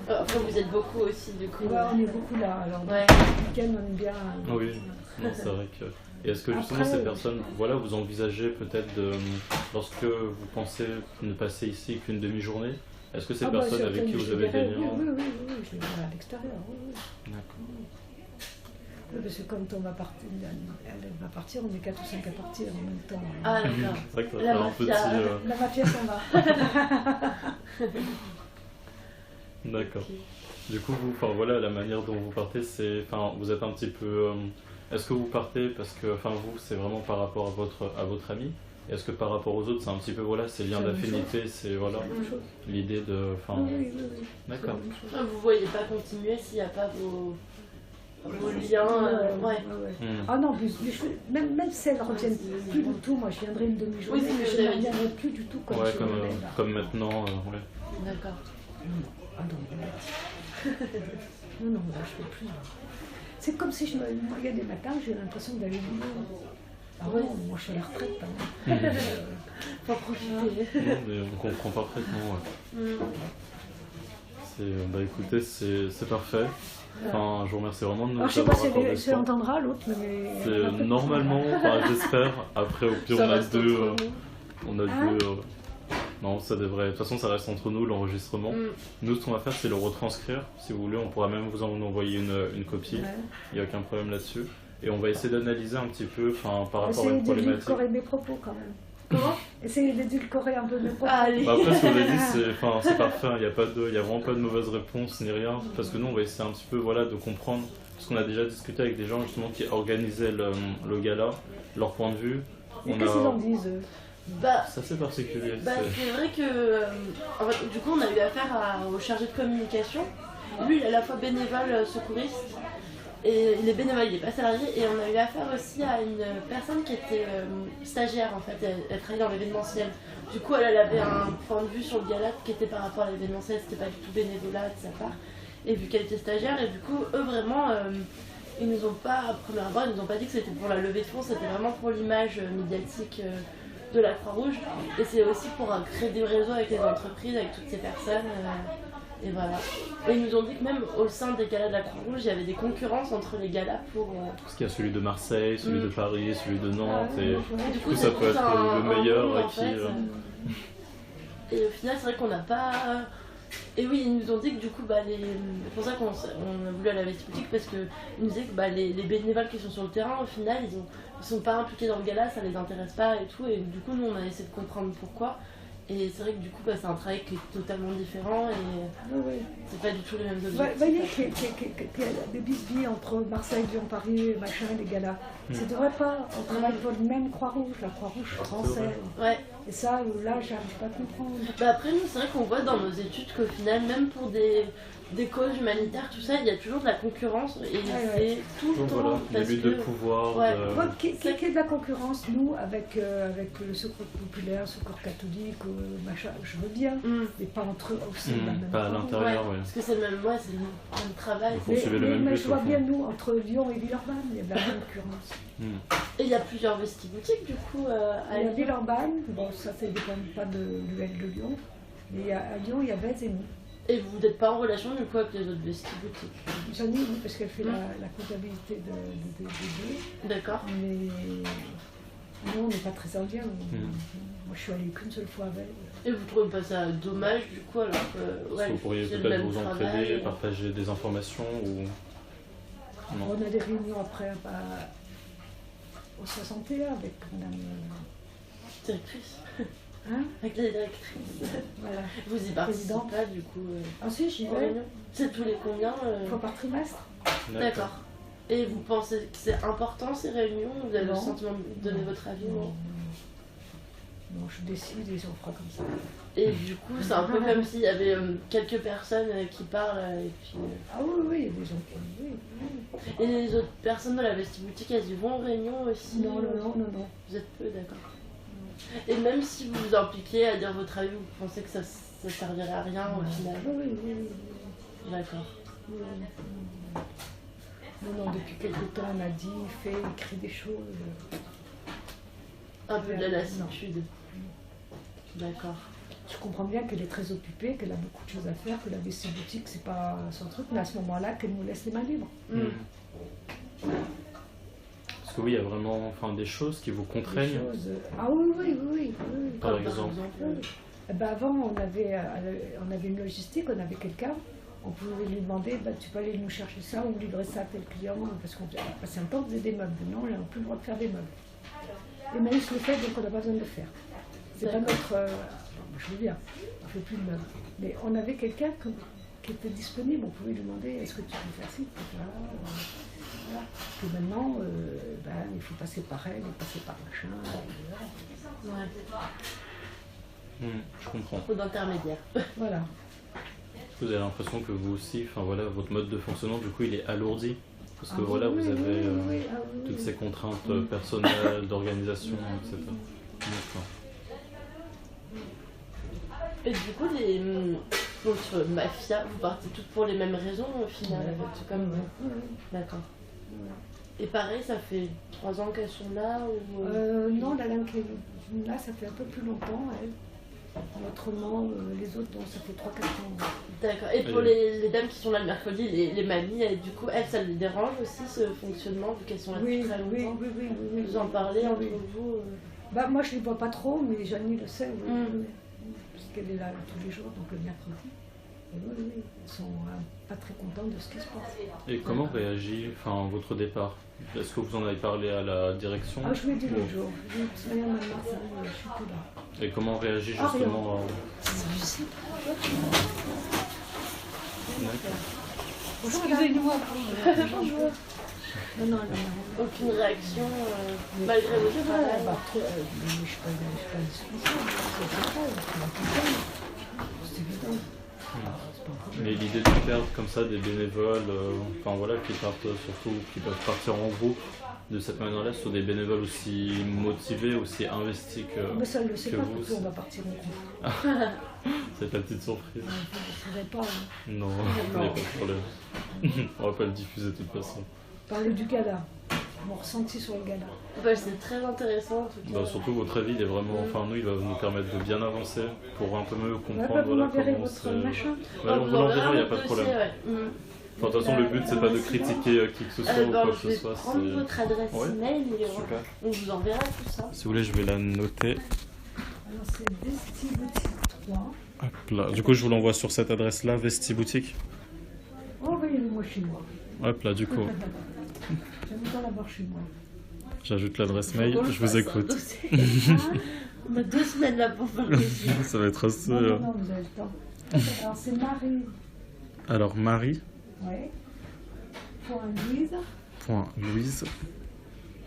Enfin, vous êtes beaucoup aussi, du coup. Ouais, on est beaucoup là. Alors, Ouais. le week-end, on aime bien. Oui, non, c'est vrai que. Et est-ce que justement Après, ces personnes, vous envisagez peut-être de, lorsque vous pensez ne passer ici qu'une demi-journée, est-ce que ces personnes avec qui vous avez des liens? Oui, je les verrai à l'extérieur. Oui. D'accord. Oui, parce que quand on va partir, elle va partir, on est 4 ou 5 à partir en même temps. Ah, d'accord. C'est vrai que ça La fait un petit. mafia. La mafia s'en va. D'accord. Du coup, vous, la manière dont vous partez, c'est, vous êtes un petit peu. est-ce que vous partez parce que, enfin vous, c'est vraiment par rapport à votre ami? Est-ce que par rapport aux autres, c'est un petit peu, voilà, ces liens C'est la même d'affinité, c'est voilà, Même chose. l'idée de, enfin, Oui, oui, oui. d'accord. Vous voyez pas continuer s'il n'y a pas vos liens. Ouais. Ah non, même si elles ne reviennent plus du tout, moi je viendrai une demi-journée, Oui, c'est mais ce que je ne j'avais dit. reviendrai plus du tout comme Ouais, je comme, venais là. comme maintenant, ouais. D'accord. Ah non, non, là je ne fais plus. C'est comme si je me voyais des matins, j'ai l'impression d'aller au boulot. Ah ouais, moi je suis à la retraite. Hein. Faut profiter. Non, mais on comprend parfaitement, ouais. Bah écoutez, c'est parfait. Enfin, je vous remercie vraiment de nous Alors je sais pas avoir accordé si ce elle temps. entendra l'autre, mais... Normalement, enfin, j'espère, après au pire Ça on a reste deux... entre nous. On a Hein deux... Non, ça devrait... De toute façon, ça reste entre nous, l'enregistrement. Nous, ce qu'on va faire, c'est le retranscrire. Si vous voulez, on pourra même vous en envoyer une copie. Ouais. Il n'y a aucun problème là-dessus. Et on va essayer d'analyser un petit peu, enfin, par rapport à Essayez une problématique. d'édulcorer mes propos quand même. Comment? Essayez d'édulcorer un peu mes propos. Allez. Bah après, ce qu'on a dit, c'est parfait. Il n'y a vraiment pas de mauvaise réponse ni rien. Parce que nous, on va essayer un petit peu, voilà, de comprendre. Parce qu'on a déjà discuté avec des gens justement qui organisaient le gala, leur point de vue. Mais qu'est-ce qu'ils en disent eux? Bah, C'est assez particulier. bah, c'est vrai que en fait, du coup on a eu affaire au chargé de communication. Lui il est à la fois bénévole secouriste et il est bénévole, il n'est pas salarié, et on a eu affaire aussi à une personne qui était stagiaire en fait, elle travaillait dans l'événementiel. Du coup elle avait un point de vue sur le gala qui était par rapport à l'événementiel, c'était pas du tout bénévolat de sa part. Et vu qu'elle était stagiaire, et du coup eux vraiment ils nous ont pas, à première abord, ils nous ont pas dit que c'était pour la levée de fonds, c'était vraiment pour l'image médiatique de la Croix-Rouge, et c'est aussi pour créer des réseaux avec les entreprises, avec toutes ces personnes, et voilà. Et ils nous ont dit que même au sein des galas de la Croix-Rouge, il y avait des concurrences entre les galas pour... Parce qu'il y a celui de Marseille, celui de Paris, celui de Nantes, et du coup ça peut tout être le meilleur monde, en qui... fait. Et au final, c'est vrai qu'on n'a pas... Et oui, ils nous ont dit que du coup, c'est pour ça qu'on a voulu aller à la Vestiboutique, parce qu'ils nous disaient que les bénévoles qui sont sur le terrain, au final, ils sont pas impliqués dans le gala, ça les intéresse pas et tout. Et du coup, nous, on a essayé de comprendre pourquoi. Et c'est vrai que du coup, c'est un travail qui est totalement différent et c'est pas du tout les mêmes objectifs. Vous voyez qu'il y a des bisbilles entre Marseille, Lyon, Paris, machin, les galas. Ça devrait pas. On travaille pour le même Croix-Rouge, la Croix-Rouge française. Ouais. Et ça, là, j'arrive pas à comprendre. Bah après, nous, c'est vrai qu'on voit dans nos études qu'au final, même pour des causes humanitaires, tout ça, il y a toujours de la concurrence et c'est tout le Donc temps. voilà, des Parce luttes que... de pouvoir. Ouais. Qu'il y ait de la concurrence, nous, avec le secours populaire, le secours catholique, machin, je veux bien, mais pas entre eux aussi. Pas à l'intérieur, oui. Parce que c'est le même travail. Faut suivre le même Mais but, je vois au fond. bien, nous, entre Lyon et Villeurbanne, il y a de la concurrence. Et il y a plusieurs vestiboutiques du coup à Il y a Lyon. Villeurbanne, bon, ça ne dépend pas de l'UL de Lyon, mais à Lyon, il y a Vez et nous. Et vous n'êtes pas en relation du coup avec les autres vestiboutiques? J'en ai une parce qu'elle fait la comptabilité des deux. D'accord. Mais nous, on n'est pas très en lien. Moi, je suis allée qu'une seule fois avec. Et vous trouvez pas ça dommage du coup alors que Est-ce que vous pourriez c'est le peut-être même vous travail, entraider, partager des informations ou... Non. On a des réunions après au 61 avec madame. Directrice. Hein? Avec la directrice. Voilà. Vous y participez Présidente. pas du coup Ensuite, j'y en vais réunion? C'est tous les combien une fois par trimestre. D'accord. Et vous pensez que c'est important ces réunions? Vous avez le Non. sentiment de donner votre avis? Non. Non, je décide et on fera comme ça. Et du coup, c'est un peu comme s'il y avait quelques personnes qui parlent et puis... Ah oui, oui, il y a des gens qui. Oui. Et les autres personnes de la vestiboutique, elles y vont en réunion aussi? Non. Vous êtes peu, d'accord. Et même si vous vous impliquez à dire votre avis, vous pensez que ça servirait à rien au final? Oui. D'accord. Non, depuis quelque temps, on a dit, fait, écrit des choses. Un peu de la lassitude. D'accord. Je comprends bien qu'elle est très occupée, qu'elle a beaucoup de choses à faire, que la vestiboutique, c'est pas son truc, mais à ce moment-là, qu'elle nous laisse les mains libres. Parce que oui, il y a vraiment des choses qui vous contraignent. Ah oui. Par exemple. Eh ben avant, on avait une logistique, on avait quelqu'un, on pouvait lui demander, tu peux aller nous chercher ça ou livrer ça à tel client, parce qu'on passait un temps, on faisait des meubles. Non, on n'a plus le droit de faire des meubles. Et Maïs le fait, donc on n'a pas besoin de le faire. C'est pas notre... je veux bien, on ne fait plus de meubles. Mais on avait quelqu'un qui était disponible. On pouvait lui demander est-ce que tu peux faire ci, tu peux faire là. Voilà. Que maintenant, il faut passer par elle, passer par machin. Voilà. Ouais. Je comprends. Trop d'intermédiaires. Voilà. Vous avez l'impression que vous aussi, enfin voilà, votre mode de fonctionnement, du coup, il est alourdi. Parce que Ah voilà, oui, vous avez oui, toutes ces contraintes personnelles, d'organisation, etc. D'accord. Et du coup, votre mafia, vous partez toutes pour les mêmes raisons au final, tout comme vous. D'accord. Et pareil, ça fait 3 ans qu'elles sont là ou... Non, la dame qui est là, ça fait un peu plus longtemps, elle. Autrement, les autres, non, ça fait 3-4 ans. D'accord. Et pour les dames qui sont là le mercredi, les mamies, du coup, elles, ça les dérange aussi ce fonctionnement, vu qu'elles sont là depuis très longtemps? Oui. Vous en parlez entre vous Moi, je ne les vois pas trop, mais Janie le sait, oui. Parce qu'elle est là tous les jours, donc le mercredi. Et oui, elles sont pas très contentes de ce qui se passe. Et comment réagit votre départ? Est-ce que vous en avez parlé à la direction? Ah, je l'ai dit l'autre jour. Je lui ai dit, maintenant, je suis plus là. Et comment réagit justement Je sais pas. Excusez-moi. Bonjour. Non. Aucune réaction, malgré votre travail. Je ne suis pas indispensable. C'est évident. Mais l'idée de perdre comme ça des bénévoles, qui partent surtout, qui peuvent partir en groupe de cette manière-là, sur des bénévoles aussi motivés, aussi investis que Mais ça, je ne sais que pas vous. pourquoi on va partir en groupe. C'est la petite surprise. Je ne savais pas. Non, il n'y a pas de problème. On va pas le diffuser de toute façon. Parler du gala, mon ressenti sur le gala. C'est très intéressant en tout cas. Surtout votre avis, il est vraiment, il va nous permettre de bien avancer pour un peu mieux comprendre Vous m'enverrez comment votre c'est. machin. On vous l'enverra, il n'y a pas de problème. De toute façon, le but, c'est pas de critiquer qui que ce soit ou quoi que ce soit. Je vais prendre votre adresse email et Super. on vous enverra tout ça. Si vous voulez, je vais la noter. Alors c'est Vestiboutique 3. Hop là. Du coup, je vous l'envoie sur cette adresse-là, Vestiboutique. Envoyez-le-moi chez moi. Hop là, du coup, J'aime bien l'avoir chez moi. j'ajoute l'adresse mail, je vous écoute. On a 2 semaines là pour faire le dossier. Ça va être assez. Non, vous avez le temps. Alors c'est Marie. Alors, Marie. Ouais. Point Louise. Point Louise.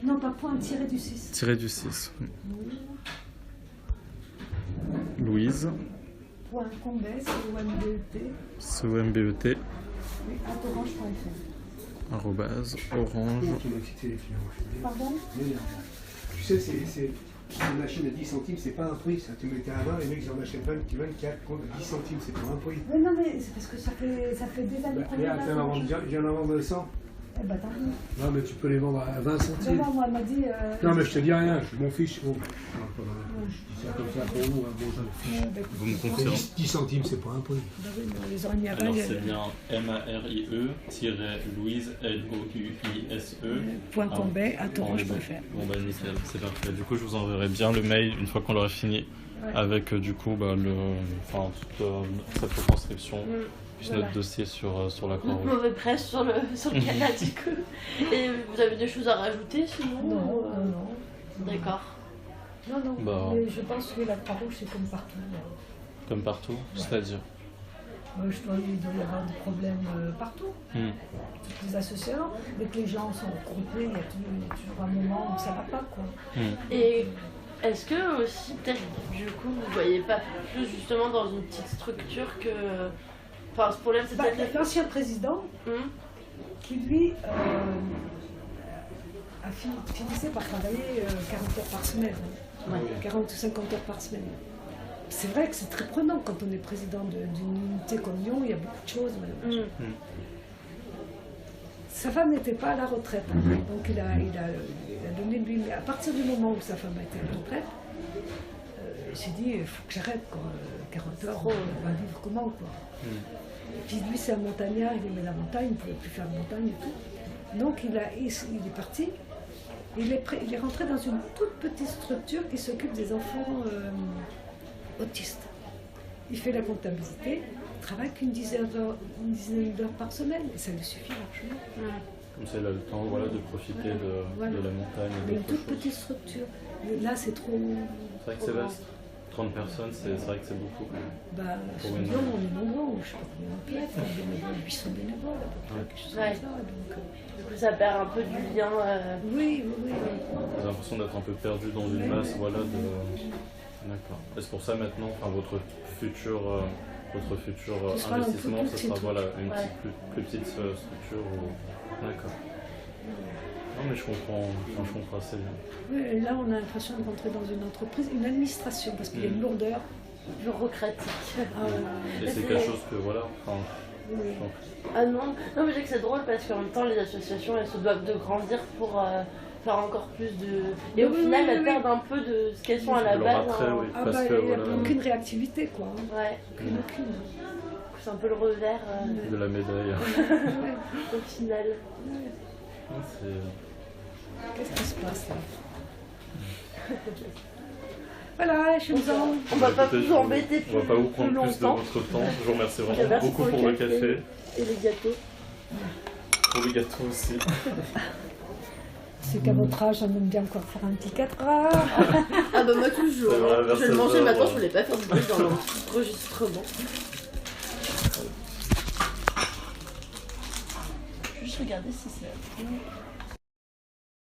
Non, pas point, tiré du 6. Tiré du 6. Louise. Point Combet, C-O-M-B-E-T. C-O-M-B-E-T. Oui, @orange.fr. Arrobase orange. Pardon? Tu sais, c'est une machine à 10 centimes, c'est pas un prix. Ça, tu mettais à 20, les mecs ils en achètent 24 compte à 10 centimes, c'est pas un prix. Mais non, mais c'est parce que ça fait des années qu'on est là. Je viens d'en vendre 100. Eh ben, tant mieux. Non, mais tu peux les vendre à 20 centimes. Non, moi, elle m'a dit. Non, mais je te dis rien, je m'en fiche. Oh. Je dis ça comme ça pour vous, hein, bon, je m'en fiche. Vous me confirmez? 10 centimes, c'est pas un prix. Bah oui, mais on les aurait mis à Alors, 20. c'est bien MARIE-Louise, L-O-U-I-S-E. Point Combet, @orange.fr. Bon, bah nickel, c'est parfait. Du coup, je vous enverrai bien le mail une fois qu'on aura fini. Ouais. Avec toute cette retranscription. Puis Voilà. notre dossier sur la Notre Croix-Rouge. mauvaise presse sur le canal du coup. Et vous avez des choses à rajouter sinon Non. D'accord. Non, Bah. mais je pense que la Croix-Rouge, c'est comme partout. Comme partout, c'est-à-dire Il doit y avoir des problèmes partout. Toutes les associations, dès que les gens sont regroupés, il y a toujours un moment où ça va pas, quoi. Et est-ce que aussi, peut-être, du coup, vous voyez pas plus justement dans une petite structure que... Enfin, ce problème, c'est peut-être... L'ancien président, qui lui finissait par travailler 40 heures par semaine, 40 ou 50 heures par semaine. C'est vrai que c'est très prenant quand on est président d'une unité comme Lyon, il y a beaucoup de choses. Sa femme n'était pas à la retraite, donc il a donné lui, mais à partir du moment où sa femme a été à la retraite, il s'est dit, il faut que j'arrête, 40 heures, on va vivre comment, quoi. Et puis lui, c'est un montagnard, il aimait la montagne, il ne pouvait plus faire de montagne et tout. Donc il est parti, il est rentré dans une toute petite structure qui s'occupe des enfants autistes. Il fait la comptabilité, il travaille qu'une dizaine d'heures par semaine, et ça lui suffit largement. Comme ça, il a le temps de profiter de la montagne. Mais une toute petite structure. Mais là, c'est trop... C'est vrai que c'est vaste. 30 personnes, c'est vrai que c'est beaucoup. Quand même. Bah, Pour sur une- Lyon, on est nombreux, je sais pas combien on peut être, bénévoles, 800 bénévoles, à peu près, quelque chose Ouais. comme ça. Donc, Du coup, ça perd un peu du lien. oui, oui, oui. J'ai l'impression d'être un peu perdu dans une masse, voilà, de... D'accord. Et c'est pour ça maintenant, enfin, votre futur Ce sera un peu investissement, plus ce petit sera truc. voilà, une Ouais. plus petite structure. D'accord. Non mais je comprends assez bien. Oui, et là, on a l'impression de rentrer dans une entreprise, une administration, parce qu'il y a une lourdeur. Bureaucratique. Et c'est c'est- quelque chose que voilà, enfin, Oui. donc, Ah non, non mais je sais que c'est drôle parce qu'en même temps les associations elles se doivent de grandir pour faire encore plus de... Et au Oui, final oui, elles oui, perdent un peu de ce qu'elles sont à la de leur base. attrait, hein. oui. Ah Parce bah, que, il n'y a voilà. aucune réactivité, quoi. Ouais, Aucune. c'est un peu le revers de la médaille. au final. C'est- Qu'est-ce qui se passe là? Voilà, je suis en... On va pas Écoutez, vous embêter on va pas vous plus prendre plus de longtemps. votre temps. Je vous remercie Ok, vraiment merci beaucoup pour pour le le café, Et les gâteaux. pour le gâteau aussi. C'est qu'à votre âge, on aime bien encore faire un petit 4 heures. Ah bah moi toujours. C'est vrai, vers Je vais le 16 manger heures, maintenant, ouais. je voulais pas faire du bruit dans l'enregistrement. Juste regarder si c'est...